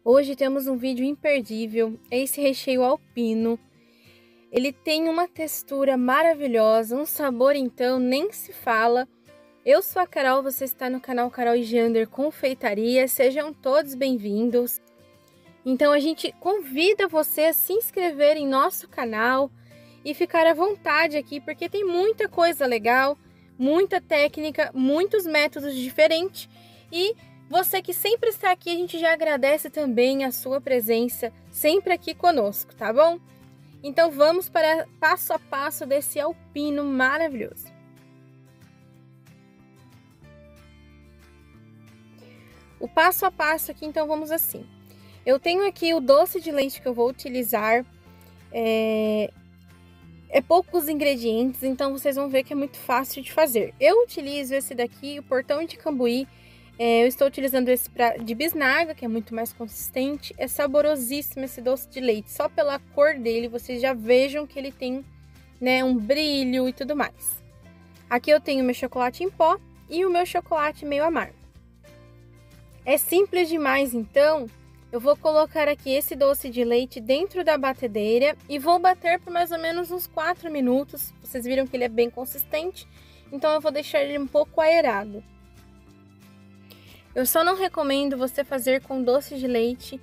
Hoje temos um vídeo imperdível, é esse recheio alpino. Ele tem uma textura maravilhosa, um sabor então nem se fala. Eu sou a Carol, você está no canal Carol e Jander Confeitaria, sejam todos bem-vindos. Então a gente convida você a se inscrever em nosso canal e ficar à vontade aqui, porque tem muita coisa legal, muita técnica, muitos métodos diferentes. E você que sempre está aqui, a gente já agradece também a sua presença sempre aqui conosco, tá bom? Então vamos para passo a passo desse alpino maravilhoso. O passo a passo aqui, então vamos assim. Eu tenho aqui o doce de leite que eu vou utilizar. É poucos ingredientes, então vocês vão ver que é muito fácil de fazer. Eu utilizo esse daqui, o Portão de Cambuí. Eu estou utilizando esse de bisnaga, que é muito mais consistente. É saborosíssimo esse doce de leite. Só pela cor dele, vocês já vejam que ele tem, né, um brilho e tudo mais. Aqui eu tenho o meu chocolate em pó e o meu chocolate meio amargo. É simples demais, então eu vou colocar aqui esse doce de leite dentro da batedeira e vou bater por mais ou menos uns 4 minutos. Vocês viram que ele é bem consistente, então eu vou deixar ele um pouco aerado. Eu só não recomendo você fazer com doce de leite,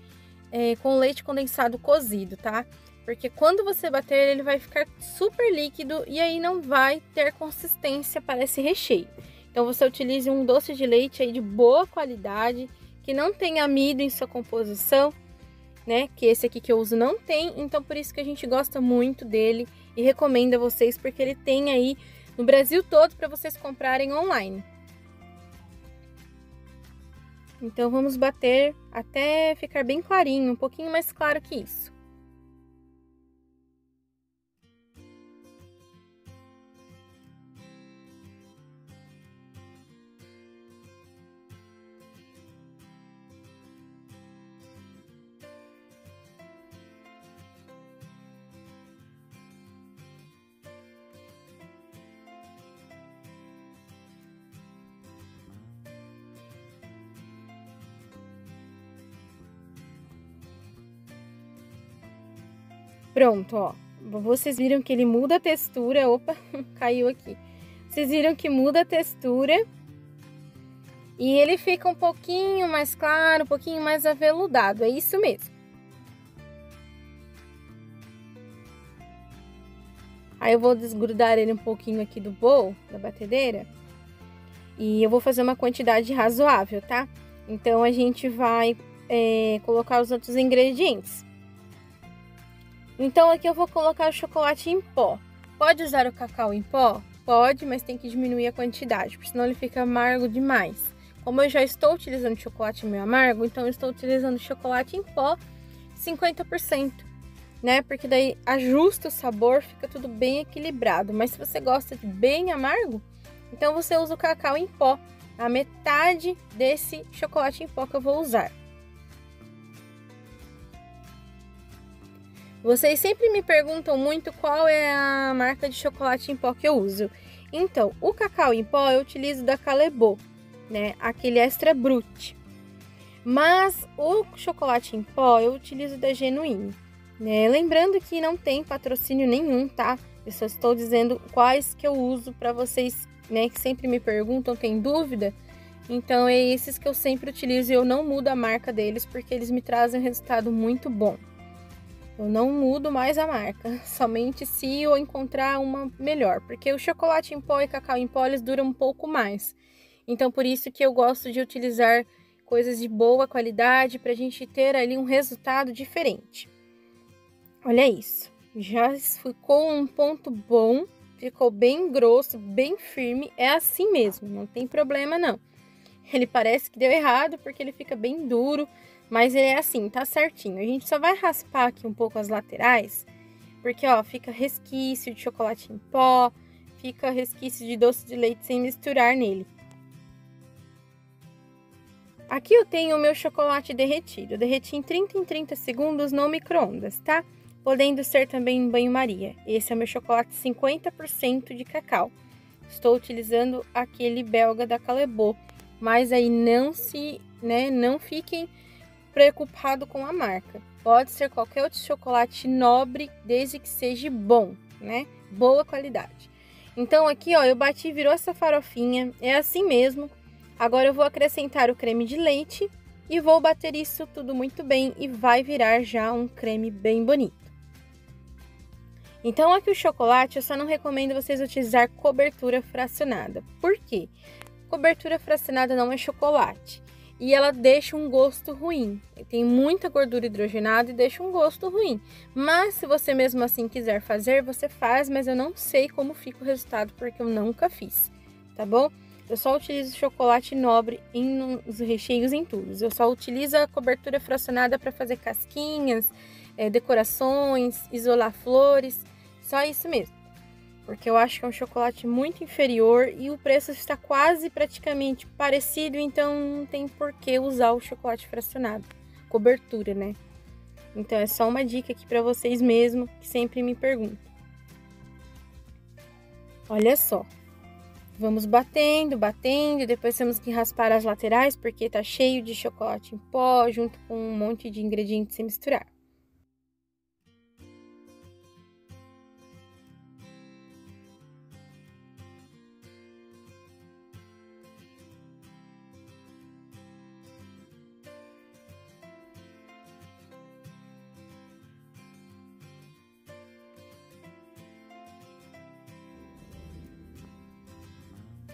com leite condensado cozido, tá? Porque quando você bater, ele vai ficar super líquido e aí não vai ter consistência para esse recheio. Então você utilize um doce de leite aí de boa qualidade, que não tem amido em sua composição, né? Que esse aqui que eu uso não tem, então por isso que a gente gosta muito dele e recomendo a vocês, porque ele tem aí no Brasil todo para vocês comprarem online. Então vamos bater até ficar bem clarinho, um pouquinho mais claro que isso. Pronto, ó. Vocês viram que ele muda a textura. Opa, caiu aqui. Vocês viram que muda a textura. E ele fica um pouquinho mais claro, um pouquinho mais aveludado. É isso mesmo. Aí eu vou desgrudar ele um pouquinho aqui do bowl, da batedeira. E eu vou fazer uma quantidade razoável, tá? Então a gente vai colocar os outros ingredientes. Então aqui eu vou colocar o chocolate em pó. Pode usar o cacau em pó? Pode, mas tem que diminuir a quantidade, porque senão ele fica amargo demais. Como eu já estou utilizando chocolate meio amargo, então eu estou utilizando chocolate em pó 50%, né? Porque daí ajusta o sabor, fica tudo bem equilibrado. Mas se você gosta de bem amargo, então você usa o cacau em pó, a metade desse chocolate em pó que eu vou usar. Vocês sempre me perguntam muito qual é a marca de chocolate em pó que eu uso. Então, o cacau em pó eu utilizo da Callebaut, né? Aquele extra brut. Mas o chocolate em pó eu utilizo da Genuine, né? Lembrando que não tem patrocínio nenhum, tá? Eu só estou dizendo quais que eu uso para vocês, né? Que sempre me perguntam, tem dúvida? Então, é esses que eu sempre utilizo e eu não mudo a marca deles, porque eles me trazem um resultado muito bom. Eu não mudo mais a marca, somente se eu encontrar uma melhor, porque o chocolate em pó e cacau em pó eles duram um pouco mais. Então por isso que eu gosto de utilizar coisas de boa qualidade para a gente ter ali um resultado diferente. Olha isso, já ficou um ponto bom, ficou bem grosso, bem firme, é assim mesmo, não tem problema não. Ele parece que deu errado porque ele fica bem duro, mas ele é assim, tá certinho. A gente só vai raspar aqui um pouco as laterais, porque ó, fica resquício de chocolate em pó, fica resquício de doce de leite sem misturar nele. Aqui eu tenho o meu chocolate derretido. Eu derreti em 30 segundos no micro-ondas, tá? Podendo ser também em banho-maria. Esse é o meu chocolate 50% de cacau. Estou utilizando aquele belga da Callebaut. Mas aí não fiquem preocupado com a marca. Pode ser qualquer outro chocolate nobre, desde que seja bom, né? Boa qualidade. Então aqui, ó, eu bati, virou essa farofinha, é assim mesmo. Agora eu vou acrescentar o creme de leite e vou bater isso tudo muito bem e vai virar já um creme bem bonito. Então aqui o chocolate, eu só não recomendo vocês utilizar cobertura fracionada. Por quê? Cobertura fracionada não é chocolate e ela deixa um gosto ruim. Tem muita gordura hidrogenada e deixa um gosto ruim. Mas se você mesmo assim quiser fazer, você faz, mas eu não sei como fica o resultado porque eu nunca fiz, tá bom? Eu só utilizo chocolate nobre nos recheios em tudo. Eu só utilizo a cobertura fracionada para fazer casquinhas, decorações, isolar flores, só isso mesmo. Porque eu acho que é um chocolate muito inferior e o preço está quase praticamente parecido, então não tem por que usar o chocolate fracionado, cobertura, né? Então é só uma dica aqui para vocês mesmo, que sempre me perguntam. Olha só, vamos batendo, depois temos que raspar as laterais, porque tá cheio de chocolate em pó, junto com um monte de ingredientes sem misturar.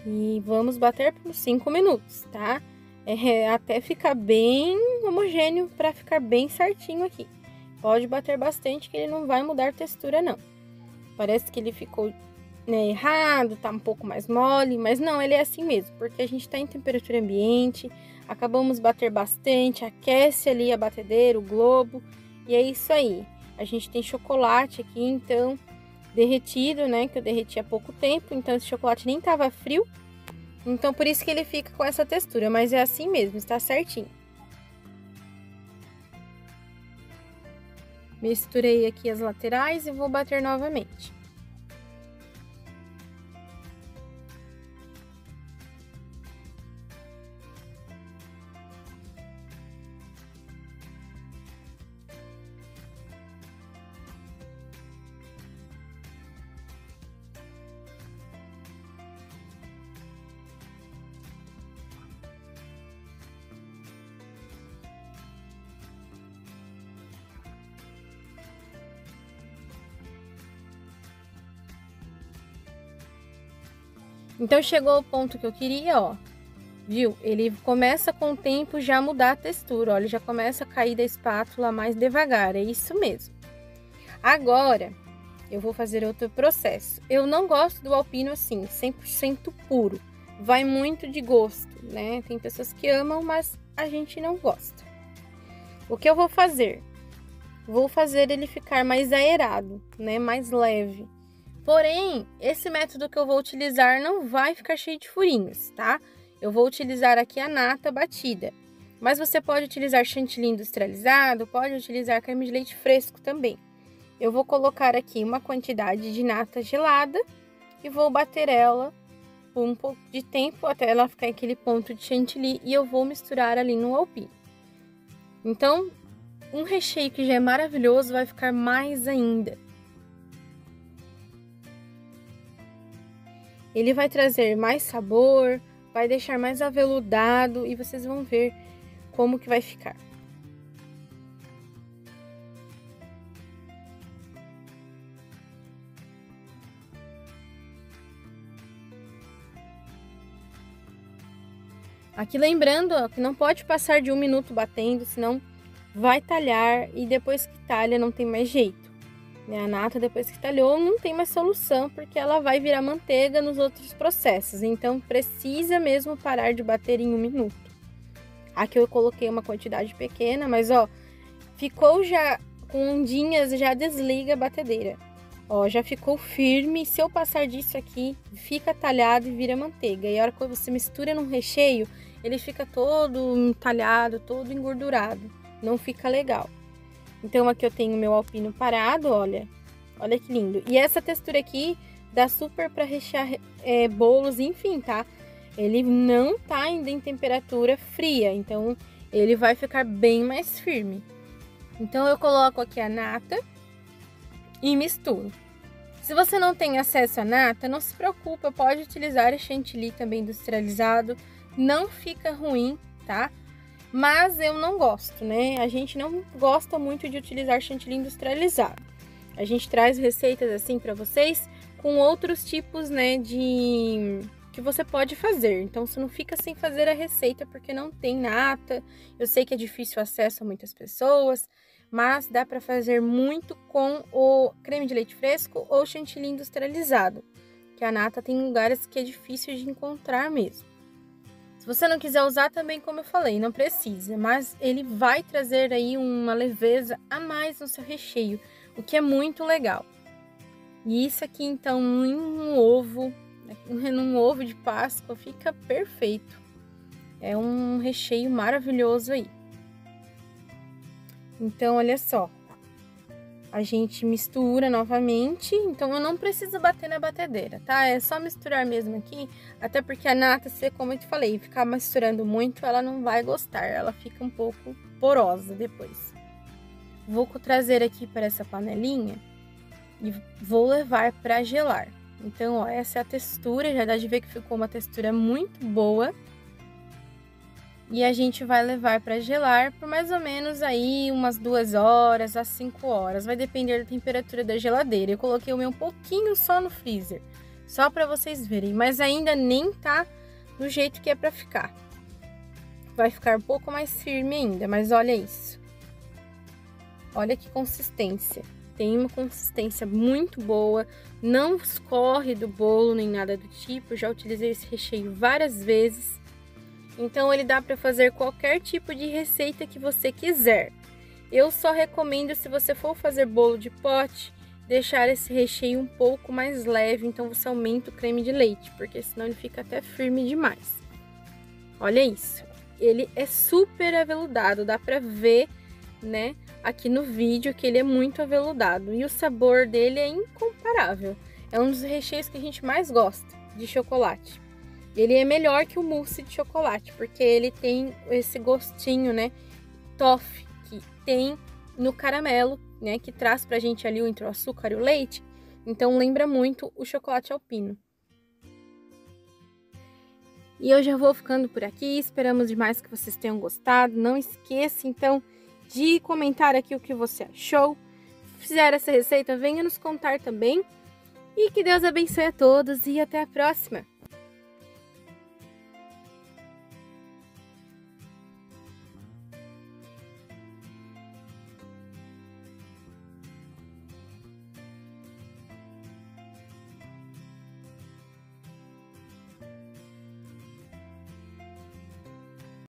E vamos bater por 5 minutos, tá? Até ficar bem homogêneo, para ficar bem certinho aqui. Pode bater bastante que ele não vai mudar a textura, não. Parece que ele ficou, né, errado, tá um pouco mais mole, mas não, ele é assim mesmo, porque a gente tá em temperatura ambiente, acabamos de bater bastante, aquece ali a batedeira, o globo, e é isso aí. A gente tem chocolate aqui, então, derretido, né, que eu derreti há pouco tempo, então esse chocolate nem tava frio, então por isso que ele fica com essa textura, mas é assim mesmo, está certinho. Misturei aqui as laterais e vou bater novamente. Então, chegou ao ponto que eu queria, ó, viu? Ele começa com o tempo já a mudar a textura, ó, ele já começa a cair da espátula mais devagar, é isso mesmo. Agora, eu vou fazer outro processo. Eu não gosto do alpino assim, 100% puro, vai muito de gosto, né? Tem pessoas que amam, mas a gente não gosta. O que eu vou fazer? Vou fazer ele ficar mais aerado, né? Mais leve. Porém, esse método que eu vou utilizar não vai ficar cheio de furinhos, tá? Eu vou utilizar aqui a nata batida. Mas você pode utilizar chantilly industrializado, pode utilizar creme de leite fresco também. Eu vou colocar aqui uma quantidade de nata gelada e vou bater ela por um pouco de tempo até ela ficar aquele ponto de chantilly e eu vou misturar ali no alpino. Então, um recheio que já é maravilhoso vai ficar mais ainda. Ele vai trazer mais sabor, vai deixar mais aveludado e vocês vão ver como que vai ficar. Aqui lembrando, ó, que não pode passar de 1 minuto batendo, senão vai talhar e depois que talha não tem mais jeito. A nata, depois que talhou, não tem mais solução, porque ela vai virar manteiga nos outros processos. Então, precisa mesmo parar de bater em 1 minuto. Aqui eu coloquei uma quantidade pequena, mas ó, ficou já com ondinhas, já desliga a batedeira. Ó, já ficou firme. Se eu passar disso aqui, fica talhado e vira manteiga. E a hora que você mistura num recheio, ele fica todo entalhado, todo engordurado. Não fica legal. Então, aqui eu tenho meu alpino parado, olha. Olha que lindo. E essa textura aqui dá super para rechear bolos, enfim, tá? Ele não tá ainda em temperatura fria, então ele vai ficar bem mais firme. Então eu coloco aqui a nata e misturo. Se você não tem acesso à nata, não se preocupa, pode utilizar a chantilly também industrializado, não fica ruim, tá? Mas eu não gosto, né? A gente não gosta muito de utilizar chantilly industrializado. A gente traz receitas assim para vocês com outros tipos, né, que você pode fazer. Então você não fica sem fazer a receita porque não tem nata. Eu sei que é difícil o acesso a muitas pessoas, mas dá para fazer muito com o creme de leite fresco ou chantilly industrializado, que a nata tem lugares que é difícil de encontrar mesmo. Se você não quiser usar também, como eu falei, não precisa, mas ele vai trazer aí uma leveza a mais no seu recheio, o que é muito legal. E isso aqui então em um ovo, num ovo de Páscoa, fica perfeito. É um recheio maravilhoso aí. Então, olha só, a gente mistura novamente, então eu não preciso bater na batedeira, tá? É só misturar mesmo aqui, até porque a nata, como eu te falei, ficar misturando muito, ela não vai gostar, ela fica um pouco porosa depois. Vou trazer aqui para essa panelinha e vou levar para gelar. Então, ó, essa é a textura, já dá de ver que ficou uma textura muito boa. E a gente vai levar para gelar por mais ou menos aí umas 2 horas a 5 horas. Vai depender da temperatura da geladeira. Eu coloquei o meu um pouquinho só no freezer, só para vocês verem. Mas ainda nem tá do jeito que é para ficar. Vai ficar um pouco mais firme ainda, mas olha isso. Olha que consistência. Tem uma consistência muito boa. Não escorre do bolo nem nada do tipo. Já utilizei esse recheio várias vezes. Então, ele dá para fazer qualquer tipo de receita que você quiser. Eu só recomendo, se você for fazer bolo de pote, deixar esse recheio um pouco mais leve. Então, você aumenta o creme de leite, porque senão ele fica até firme demais. Olha isso. Ele é super aveludado, dá para ver, né, aqui no vídeo que ele é muito aveludado. E o sabor dele é incomparável. É um dos recheios que a gente mais gosta de chocolate. Ele é melhor que o mousse de chocolate, porque ele tem esse gostinho, né, toffee, que tem no caramelo, né, que traz pra gente ali entre o açúcar e o leite. Então, lembra muito o chocolate alpino. E eu já vou ficando por aqui, esperamos demais que vocês tenham gostado. Não esqueça, então, de comentar aqui o que você achou. Se fizer essa receita, venha nos contar também. E que Deus abençoe a todos e até a próxima!